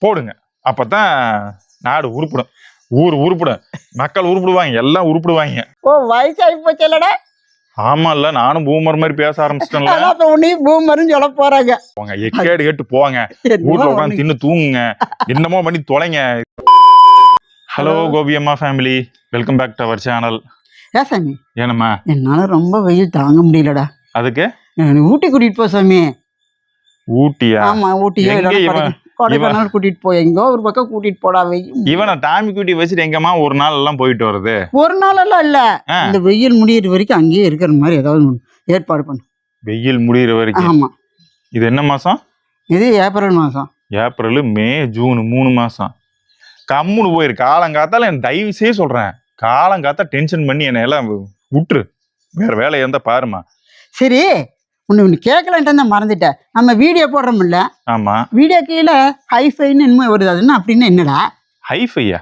போடுங்க. அப்பதான் நாடு உருப்படும், ஊர் உருப்படும், மக்கள் உருப்பிடுவாங்க, எல்லாம் உருப்பிடுவாங்க. ஓ வயசாகி போச்சு இல்லடா. ஆமா இல்ல, நானும் பூமர் மாதிரி பேச ஆரம்பிச்சிட்டேன்ல. அதான் உன்னையும் பூமர்னு சொல்ல போறாங்க. போங்க, எக்கேடு கேட்டு போங்க, வீட்டுல உட்காந்து தின்னு தூங்குங்க, என்னமோ பண்ணி தொலைங்க. ஹலோ கோபி அம்மா family, welcome back to our channel. சாமி ஏனம்மா என்னால ரொம்ப வெயில் தாங்க முடியலடா. அதுக்கு ஊட்டி கூட்டிட்டு போ சாமி. ஊட்டியா? ஆமா ஊட்டியோ கொடைக்கானல் கூட்டிட்டு போய் எங்கோ ஒரு பக்கம் கூட்டிட்டு போடா. வெயில் இவனை டாமி கூட்டி வச்சுட்டு எங்கம்மா ஒரு நாள் எல்லாம் போயிட்டு வருது? ஒரு நாள் எல்லாம் இல்ல, இந்த வெயில் முடியிற வரைக்கும் அங்கேயே இருக்கிற மாதிரி ஏதாவது ஏற்பாடு பண்ணு. வெயில் முடியிற வரைக்கும்? ஆமா. இது என்ன மாசம்? இது ஏப்ரல் மாசம். ஏப்ரல், மே, ஜூன் 3 மாசம். கம்முன்னு போயிரு. காலங்காத்தால என் தயவு செய்ய சொல்றேன், காலங்காத்தா டென்ஷன் பண்ணி என்னை எல்லாம் விட்டுரு, வேற வேலை இருந்தா பாருமா. சரி, ஒன்று கேட்கலான்ட்டு தான் மறந்துட்டேன். நம்ம வீடியோ போடுறோம்ல? ஆமா. வீடியோ கீழே ஹைஃபைன்னு என்னமோ வருது, அதுன்னா அப்படின்னா என்னடா? ஹைஃபையா?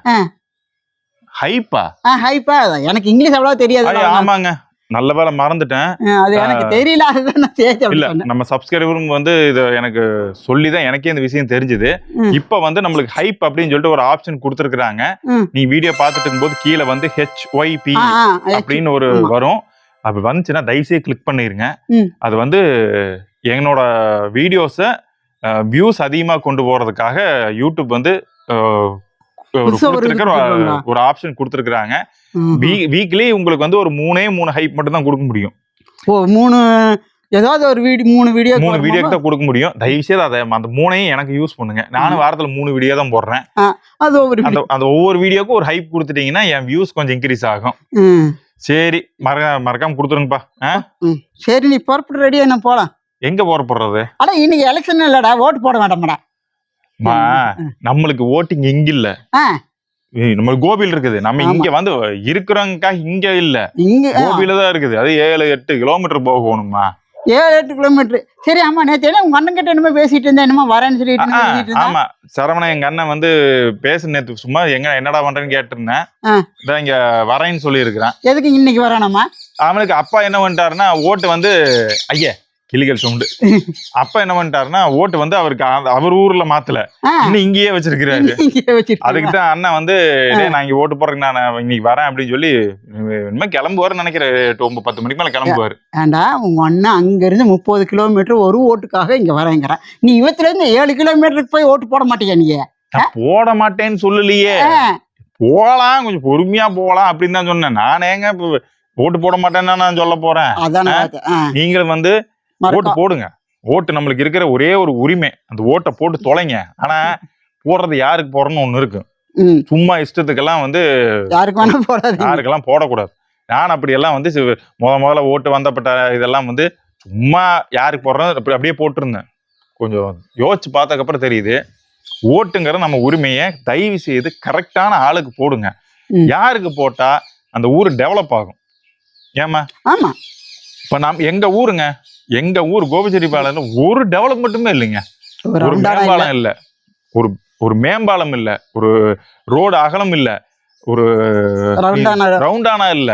ஹைப்பா? ஹைப்பா, எனக்கு இங்கிலீஷ் அவ்வளோ தெரியாது. ஆமாங்க, நல்ல வேலை மறந்துட்டேன். அது எனக்கு தெரியல, அதுதான் நான் சேர்த்து. இல்ல, நம்ம சப்ஸ்கிரைபரும் வந்து இதை எனக்கு சொல்லிதான் எனக்கே இந்த விஷயம் தெரிஞ்சது. இப்ப வந்து நம்மளுக்கு ஹைப் அப்படின்னு சொல்லிட்டு ஒரு ஆப்ஷன் கொடுத்துருக்காங்க. நீ வீடியோ பார்த்துட்டு இருக்கும்போது கீழே வந்து HYP அப்படின்னு ஒரு வரும். அப்படி வந்துச்சுன்னா தயவுசெய்து கிளிக் பண்ணிருங்க. அது வந்து என்னோட வீடியோஸை வியூஸ் அதிகமாக கொண்டு போறதுக்காக யூடியூப் வந்து ஒரு ஆப்ஷன் கொடுத்துருக்காங்க. வீக்லி உங்களுக்கு வந்து ஒரு 3 ஹைப் மட்டும் தான் கொடுக்க முடியும். ஏதாவது ஒரு மூணு வீடியோக்கு தான் கொடுக்க முடியும். தயவுசெய்து அதை அந்த 3ஐயும் எனக்கு யூஸ் பண்ணுங்க. நானும் வாரத்துல 3 வீடியோ தான் போடுறேன். அந்த ஒவ்வொரு வீடியோக்கும் ஒரு ஹைப் கொடுத்துட்டீங்கன்னா என் வியூஸ் கொஞ்சம் இன்க்ரீஸ் ஆகும். சரி, மறக்காம கொடுத்துருங்கப்பா. சரி, நீ புறப்பட்டு ரெடியா என்ன போலாம்? எங்க போறது? ஆனா இன்னைக்கு எலெக்ஷன் இல்லடா, ஓட்டு போட வேண்டாம்டா. நம்மளுக்கு ஓட்டிங் இங்க இல்ல, நம்ம கோபியில் இருக்குது. நம்ம இங்க வந்து இருக்கிறவங்க இங்க இல்ல, கோபியில தான் இருக்குது. அது 7-8 கிலோமீட்டர் போகணுமா? 7-8 கிலோமீட்டர். சரி, ஆமா, நேற்று உங்க அண்ணன் கிட்ட என்னமோ பேசிட்டு இருந்தேன், என்னமோ வரேன்னு சொல்லிட்டு. ஆமா, சரவணன் எங்க அண்ணன் வந்து பேச நேற்று சும்மா என்னடா பண்றேன்னு கேட்டிருந்தேன். இங்க வரேன்னு சொல்லி இருக்கிறான். எதுக்கு இன்னைக்கு வரானாமா? அவனுக்கு அப்பா என்ன பண்ணிட்டாருன்னா, ஓட்டு வந்து ஐயா கிளிகள் சவுண்டு. அப்பா என்ன பண்ணிட்டாருன்னா, ஓட்டு வந்து அவருக்கு அவர் ஊர்ல மாத்தல, இன்னும் இங்கேயே வச்சிருக்கிறாரு. அதுக்குதான் அண்ணன் வந்து நான் இங்க ஓட்டு போறதுக்கு நான் இன்னைக்கு வரேன் அப்படின்னு சொல்லி இனிமே கிளம்புவாருன்னு நினைக்கிறேன். 9-10 மணிக்கு மேல கிளம்புவாரு. ஏண்டா உங்க அண்ணன் அங்க இருந்து 30 கிலோமீட்டர் ஒரு ஓட்டுக்காக இங்க வரேங்கிறான். நீ இவத்துல இருந்து 7 கிலோமீட்டருக்கு போய் ஓட்டு போட மாட்டேங்க? நீ போட மாட்டேன்னு சொல்லலையே, போலாம், கொஞ்சம் பொறுமையா போலாம் அப்படின்னு தான் சொன்னேன். நான் ஏங்க ஓட்டு போட மாட்டேன்னு நான் சொல்ல போறேன்? நீங்களும் வந்து ஓட்டு போடுங்க. ஓட்டு நம்மளுக்கு இருக்கிற ஒரே ஒரு உரிமை, அந்த ஓட்டை போட்டு தொலைங்க. ஆனா போடுறது யாருக்கு போறோம்னு ஒண்ணு இருக்கு. சும்மா இஷ்டத்துக்கெல்லாம் வந்து யாருக்கெல்லாம் போடக்கூடாது. நான் அப்படி எல்லாம் வந்து முதல்ல ஓட்டு வந்தப்பட்ட இதெல்லாம் வந்து சும்மா யாருக்கு போடுறது அப்படியே போட்டிருந்தேன். கொஞ்சம் யோசிச்சு பார்த்ததுக்கப்புறம் தெரியுது, ஓட்டுங்கிற நம்ம உரிமையை தயவு செய்து கரெக்டான ஆளுக்கு போடுங்க. யாருக்கு போட்டா அந்த ஊர் டெவலப் ஆகும். ஏமா? ஆமா. இப்ப எங்க ஊருங்க, எங்க ஊர் கோபிச்செட்டிப்பாளையம்ல ஒரு டெவலப்மெண்ட்டுமே இல்லைங்க. ஒரு மேம்பாலம் இல்ல, ஒரு மேம்பாலம் இல்ல, ஒரு ரோடு அகலம் இல்ல, ஒரு ரவுண்டானா இல்ல.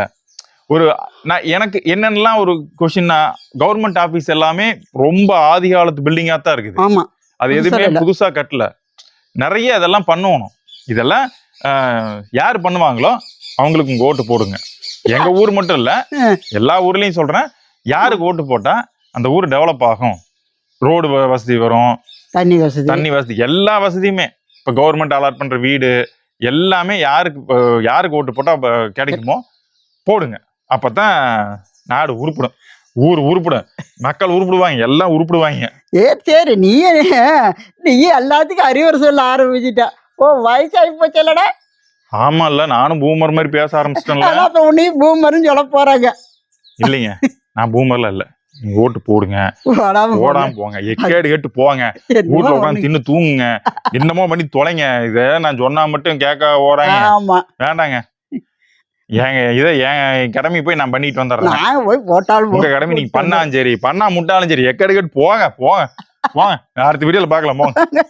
ஒரு எனக்கு என்னென்னலாம் ஒரு கொஸ்டின்னா, கவர்மெண்ட் ஆபீஸ் எல்லாமே ரொம்ப ஆதி காலத்து பில்டிங்கா தான் இருக்குது. அது எதுவுமே புதுசா கட்டல. நிறைய இதெல்லாம் பண்ணணும். இதெல்லாம் யாரு பண்ணுவாங்களோ அவங்களுக்கு உங்க ஓட்டு போடுங்க. எங்க ஊர் மட்டும் இல்ல, எல்லா ஊர்லயும் சொல்றேன், யாருக்கு ஓட்டு போட்டா அந்த ஊர் டெவலப் ஆகும். ரோடு வசதி வரும், தண்ணி வசதி, எல்லா வசதியுமே. இப்ப கவர்மெண்ட் அலாட் பண்ற வீடு எல்லாமே யாருக்கு ஓட்டு போட்டா கிடைக்குமோ போடுங்க. அப்பதான் நாடு உருப்படும், ஊர் உருப்படும், மக்கள் உருப்பிடுவாங்க, எல்லாம் உருப்பிடுவாங்க. சரி, நீ எல்லாத்துக்கும் அறிவுரை சொல்ல ஆரம்பிச்சுட்டா. ஓ வயசாகி போச்சு இல்லடா. ஆமா இல்ல, நானும் பூமர் மாதிரி பேச ஆரம்பிச்சிட்டேன்ல. உன்னையும் பூமர்னு சொல்ல போறாங்க. இல்லைங்க, நான் பூமர்ல இல்ல. நீங்க ஓட்டு போடுங்க, போடாம போங்க, எக்கேடு கேட்டு போங்க, வீட்டுல உட்காந்து தின்னு தூங்குங்க, என்னமோ பண்ணி தொலைங்க. இத நான் சொன்னா மட்டும் கேட்க ஓறாங்க, வேண்டாங்க. என் கடமை போய் நான் பண்ணிட்டு வந்துடுறேன். உங்க கடமை நீங்க பண்ணாலும் சரி, பண்ணா முட்டாலும் சரி, எக்கேடு கேட்டு போங்க. அடுத்த வீடியோல பாக்கலாம், போங்க.